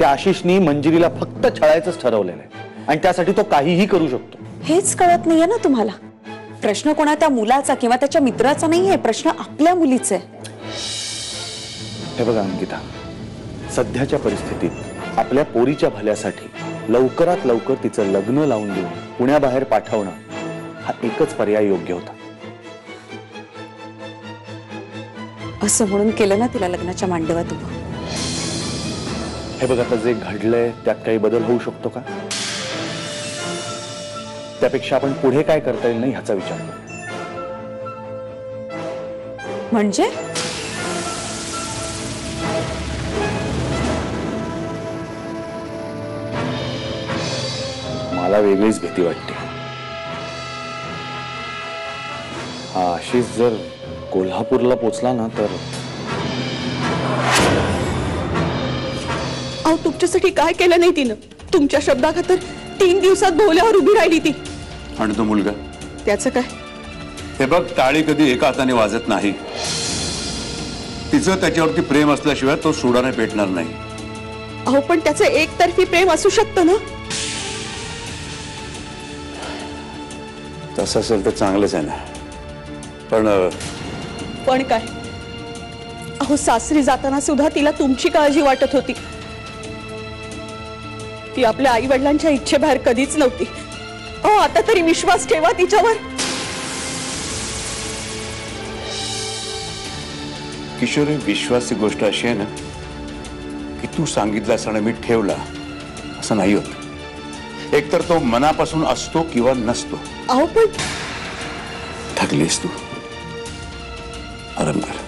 त्या आशिषनी मंजिरीला फक्त छळायचंच ठरवलेलं आहे आणि त्यासाठी तो काहीही करू शकतो। हेच कळत नाहीये ना तुम्हाला? प्रश्न कोणा त्या मुलाचा किंवा त्याच्या मित्राचा नाहीये, प्रश्न आपल्या मुलीचा आहे। हे बघा अंकिता, सध्याच्या परिस्थितीत आपल्या पोरीच्या भल्यासाठी लवकरात लवकर तिचं लग्न लावून देऊन पुण्याबाहेर पाठवणं हा एकच पर्याय योग्य होता। असं म्हणून केलं ना तिला लग्नाच्या मांडवात उभं। हे बघ, आता जे घडलंय त्यात काही बदल होऊ शकतो का? त्यापेक्षा आपण पुढे काय करता येईल नाही ह्याचा विचार करू। म्हणजे मला वेगळीच भीती वाटते। हा आशिष जर कोल्हापूरला पोचला ना तर अहो, तुमच्यासाठी काय केलं नाही तिनं? तुमच्या शब्दाखातर 3 दिवसात भोवल्यावर उभी राहिली ती। आणि तो मुलगा त्याचं काय? हे बघ, टाळी कधी एका हाताने वाजत नाही। तिचं त्याच्यावरती प्रेम असल्याशिवाय तो सोडाने पेटणार नाही। अहो, पण त्याचं एकतर्फी प्रेम असू शकतं ना? तसं असेल तर चांगलंच आहे ना, पण काय? अहो, सासरी जाताना सुद्धा तिला तुमची काळजी वाटत होती। ती आपल्या आई वडिलांच्या इच्छेबाहेर कधीच नव्हती। अहो, आता तरी विश्वास ठेवा तिच्यावर। किशोरी, विश्वासाची गोष्ट अशी आहे ना की तू सांगितलं असताना मी ठेवला असं नाही होत। एकतर तो मनापासून असतो किंवा नसतो। अहो, पण थकलीस तू, आराम कर।